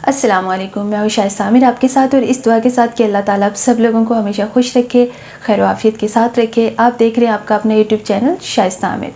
अस्सलाम वालेकुम, मैं हूं शाइस्ता आमिर आपके साथ और इस दुआ के साथ कि अल्लाह ताला आप सब लोगों को हमेशा खुश रखे, खैर आफियत के साथ रखे। आप देख रहे हैं आपका अपना यूट्यूब चैनल शाइस्ता आमिर।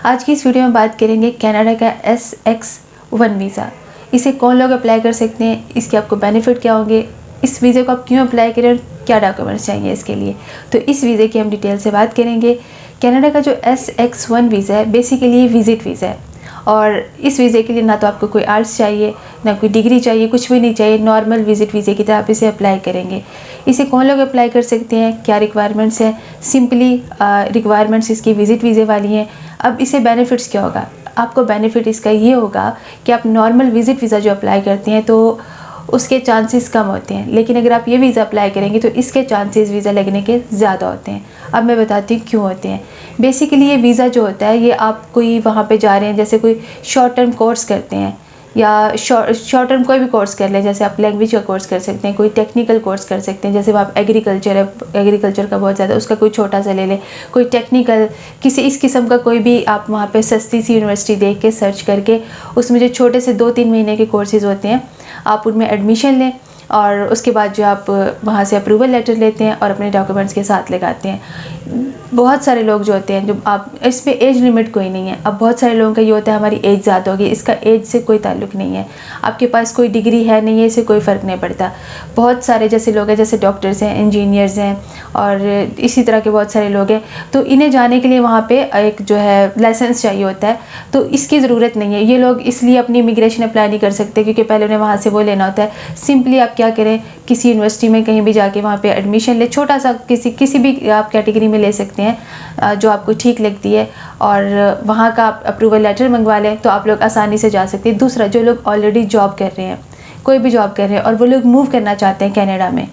आज की इस वीडियो में बात करेंगे कनाडा का SX1 वीज़ा। इसे कौन लोग अप्लाई कर सकते हैं, इसके आपको बेनिफिट क्या होंगे, इस वीज़े को आप क्यों अप्लाई करें और क्या डॉक्यूमेंट्स चाहिए इसके लिए। तो इस वीज़े की हम डिटेल से बात करेंगे। कनाडा का जो SX1 वीज़ा है बेसिकली विज़िट वीज़ा है और इस वीज़े के लिए ना तो आपको कोई आर्ट्स चाहिए, ना कोई डिग्री चाहिए, कुछ भी नहीं चाहिए। नॉर्मल विज़िट वीज़े की तरह आप इसे अप्लाई करेंगे। इसे कौन लोग अप्लाई कर सकते हैं, क्या रिक्वायरमेंट्स हैं। सिंपली रिक्वायरमेंट्स इसकी विज़िट वीज़े वाली हैं। अब इसे बेनिफिट्स क्या होगा, आपको बेनिफिट इसका ये होगा कि आप नॉर्मल विज़िट वीज़ा जो अप्लाई करते हैं तो उसके चांसेस कम होते हैं, लेकिन अगर आप ये वीज़ा अप्लाई करेंगे तो इसके चांसेस वीज़ा लगने के ज़्यादा होते हैं। अब मैं बताती हूँ क्यों होते हैं। बेसिकली ये वीज़ा जो होता है ये आप कोई वहाँ पे जा रहे हैं, जैसे कोई शॉर्ट टर्म कोर्स करते हैं या शॉर्ट टर्म कोई भी कोर्स कर लें, जैसे आप लैंग्वेज का कोर्स कर सकते हैं, कोई टेक्निकल कोर्स कर सकते हैं, जैसे आप एग्रीकल्चर है, एग्रीकल्चर का बहुत ज़्यादा, उसका कोई छोटा सा ले लें, कोई टेक्निकल किसी इस किस्म का कोई भी आप वहाँ पे सस्ती सी यूनिवर्सिटी देख के सर्च करके उसमें जो छोटे से 2-3 महीने के कोर्सेज़ होते हैं आप उनमें एडमिशन लें और उसके बाद जो आप वहाँ से अप्रूवल लेटर लेते हैं और अपने डॉक्यूमेंट्स के साथ लगाते हैं। बहुत सारे लोग जो होते हैं जो आप इस पे एज लिमिट कोई नहीं है। अब बहुत सारे लोगों का ये होता है हमारी एज ज़्यादा होगी, इसका एज से कोई ताल्लुक़ नहीं है। आपके पास कोई डिग्री है नहीं है, इससे कोई फ़र्क नहीं पड़ता। बहुत सारे जैसे लोग हैं, जैसे डॉक्टर्स हैं, इंजीनियर्स हैं और इसी तरह के बहुत सारे लोग हैं, तो इन्हें जाने के लिए वहाँ पे एक जो है लाइसेंस चाहिए होता है, तो इसकी ज़रूरत नहीं है। ये लोग इसलिए अपनी इमिग्रेशन अप्लाई नहीं कर सकते क्योंकि पहले उन्हें वहाँ से वो लेना होता है। सिंपली आप क्या करें, किसी यूनिवर्सिटी में कहीं भी जाके वहाँ पे एडमिशन ले, छोटा सा किसी भी आप कैटेगरी में ले सकते हैं जो आपको ठीक लगती है और वहाँ का आप अप्रूवल लेटर मंगवा लें तो आप लोग आसानी से जा सकते हैं। दूसरा, जो लोग ऑलरेडी जॉब कर रहे हैं, कोई भी जॉब कर रहे हैं और वो लोग मूव करना चाहते हैं कनाडा में,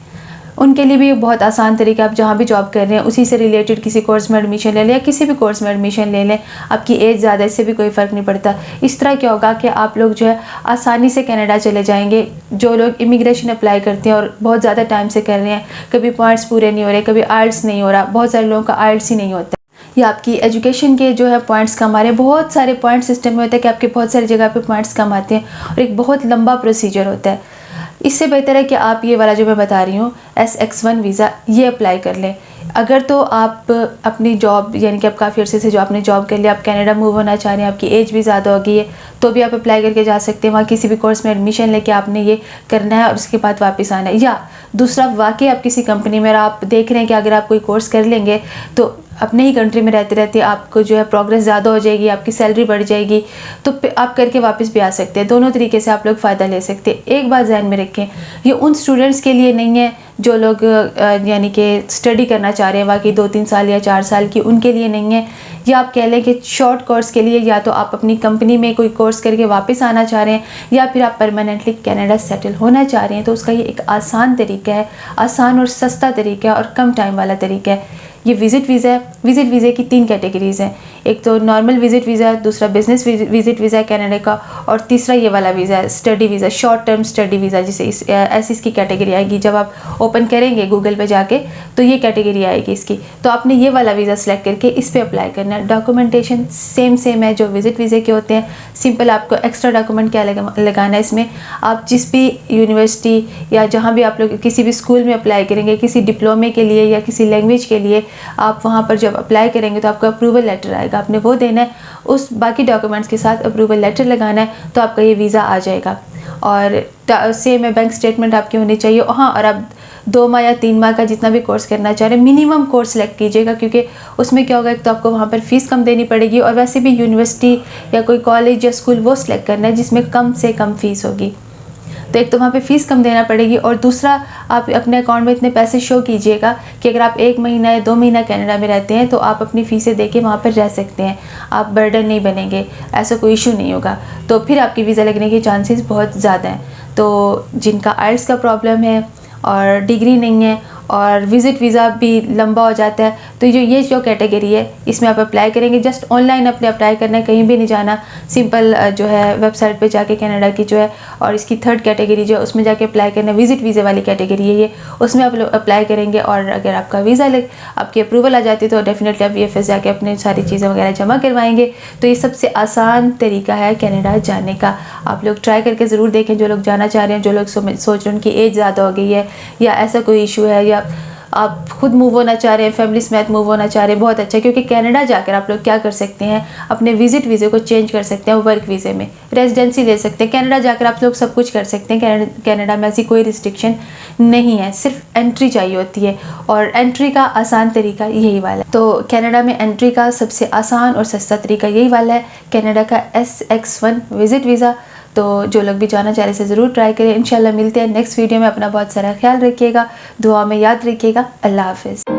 उनके लिए भी बहुत आसान तरीका, आप जहाँ भी जॉब कर रहे हैं उसी से रिलेटेड किसी कोर्स में एडमिशन ले लें या किसी भी कोर्स में एडमिशन ले लें। आपकी एज ज़्यादा, इससे भी कोई फ़र्क नहीं पड़ता। इस तरह क्या होगा कि आप लोग जो है आसानी से कनाडा चले जाएंगे। जो लोग इमिग्रेशन अप्लाई करते हैं और बहुत ज़्यादा टाइम से कर रहे हैं, कभी पॉइंट्स पूरे नहीं हो रहे, कभी आइल्स नहीं हो रहा, बहुत सारे लोगों का आइल्स ही नहीं होता, या आपकी एजुकेशन के जो है पॉइंट्स कम आ रहे हैं। बहुत सारे पॉइंट सिस्टम में होता है कि आपके बहुत सारी जगह पे पॉइंट्स कम आते हैं और एक बहुत लंबा प्रोसीजर होता है। इससे बेहतर है कि आप ये वाला जो मैं बता रही हूँ SX1 वीज़ा, ये अप्लाई कर लें। अगर तो आप अपनी जॉब, यानी कि आप काफ़ी अर्से से जो आपने जॉब कर लिया, आप कनाडा मूव होना चाह रहे हैं, आपकी एज भी ज़्यादा हो गई है, तो भी आप अप्लाई करके जा सकते हैं। वहाँ किसी भी कोर्स में एडमिशन लेके आपने ये करना है और उसके बाद वापस आना है। या दूसरा, वाकई आप किसी कंपनी में आप देख रहे हैं कि अगर आप कोई कोर्स कर लेंगे तो अपने ही कंट्री में रहते रहते आपको जो है प्रोग्रेस ज़्यादा हो जाएगी, आपकी सैलरी बढ़ जाएगी, तो आप करके वापस भी आ सकते हैं। दोनों तरीके से आप लोग फ़ायदा ले सकते हैं। एक बात ध्यान में रखें, ये उन स्टूडेंट्स के लिए नहीं है जो लोग यानी कि स्टडी करना चाह रहे हैं बाकी 2-3 साल या 4 साल की, उनके लिए नहीं है। या आप कह लें कि शॉर्ट कोर्स के लिए, या तो आप अपनी कंपनी में कोई कोर्स करके वापस आना चाह रहे हैं या फिर आप परमानेंटली कनाडा सेटल होना चाह रहे हैं, तो उसका ये एक आसान तरीका है, आसान और सस्ता तरीका है और कम टाइम वाला तरीका है। ये विज़िट वीज़ा है। विज़िट वीज़े की 3 कैटेगरीज़ हैं। एक तो नॉर्मल विज़िट वीज़ा है, दूसरा बिजनेस विज़िट वीज़ा है कनाडा का, और तीसरा ये वाला वीज़ा है study visa, short term study visa, जिसे ऐसी इसकी कैटेगरी आएगी। जब आप ओपन करेंगे गूगल पे जाके तो ये कैटेगरी आएगी इसकी। तो आपने ये वाला वीज़ा सेलेक्ट करके इस पर अप्लाई करना है। डॉक्यूमेंटेशन सेम है जो विज़िट वीज़े के होते हैं। सिंपल, आपको एक्स्ट्रा डॉक्यूमेंट क्या लगाना है इसमें, आप जिस भी यूनिवर्सिटी या जहाँ भी आप लोग किसी भी स्कूल में अप्लाई करेंगे, किसी डिप्लोमे के लिए या किसी लैंग्वेज के लिए, आप वहाँ पर जब अप्लाई करेंगे तो आपको अप्रूवल लेटर आएगा, आपने वो देना है। उस बाकी डॉक्यूमेंट्स के साथ अप्रूवल लेटर लगाना है तो आपका ये वीज़ा आ जाएगा। और सेम है, बैंक स्टेटमेंट आपकी होनी चाहिए। हाँ, और आप 2 माह या 3 माह का जितना भी कोर्स करना चाह रहे हैं, मिनिमम कोर्स सेलेक्ट कीजिएगा, क्योंकि उसमें क्या होगा, एक तो आपको वहाँ पर फ़ीस कम देनी पड़ेगी और वैसे भी यूनिवर्सिटी या कोई कॉलेज या स्कूल वो सिलेक्ट करना है जिसमें कम से कम फ़ीस होगी। तो एक तो वहाँ पे फ़ीस कम देना पड़ेगी और दूसरा, आप अपने अकाउंट में इतने पैसे शो कीजिएगा कि अगर आप 1 महीना या 2 महीना कनाडा में रहते हैं तो आप अपनी फ़ीसें दे के वहाँ पर रह सकते हैं, आप बर्डन नहीं बनेंगे, ऐसा कोई इशू नहीं होगा। तो फिर आपकी वीज़ा लगने के चांसेस बहुत ज़्यादा हैं। तो जिनका आइल्स का प्रॉब्लम है और डिग्री नहीं है और विज़िट वीज़ा भी लंबा हो जाता है, तो ये जो कैटेगरी है इसमें आप अप्लाई करेंगे। जस्ट ऑनलाइन अपने अप्लाई करना है, कहीं भी नहीं जाना, सिंपल जो है वेबसाइट पे जाके कनाडा की जो है, और इसकी थर्ड कैटेगरी जो है उसमें जाके अप्लाई करना है। विजिट वीज़े वाली कैटेगरी है ये, उसमें आप अप्लाई करेंगे और अगर आपका वीज़ा आपकी अप्रूवल आ जाती है तो डेफिनेटली आप VFS जाके अपनी सारी चीज़ें वगैरह जमा करवाएंगे। तो ये सबसे आसान तरीका है कनाडा जाने का। आप लोग ट्राई करके ज़रूर देखें, जो लोग जाना चाह रहे हैं, जो लोग सोच रहे हैं उनकी एज ज़्यादा हो गई है या ऐसा कोई इशू है, या आप खुद मूव होना चाह रहे हैं, फैमिली समेत मूव होना चाह रहे हैं, बहुत अच्छा। क्योंकि कनाडा जाकर आप लोग क्या कर सकते हैं, अपने विजिट वीज़े को चेंज कर सकते हैं, वर्क वीज़े में रेजिडेंसी ले सकते हैं। कनाडा जाकर आप लोग सब कुछ कर सकते हैं। कनाडा में ऐसी कोई रिस्ट्रिक्शन नहीं है, सिर्फ एंट्री चाहिए होती है, और एंट्री का आसान तरीका यही वाला है। तो कनाडा में एंट्री का सबसे आसान और सस्ता तरीका यही वाला है, कनाडा का SX1 विजिट वीज़ा। तो जो लोग भी जाना चाह रहे हैं ज़रूर ट्राई करें। इंशाल्लाह मिलते हैं नेक्स्ट वीडियो में। अपना बहुत सारा ख्याल रखिएगा, दुआ में याद रखिएगा। अल्लाह हाफ़िज़।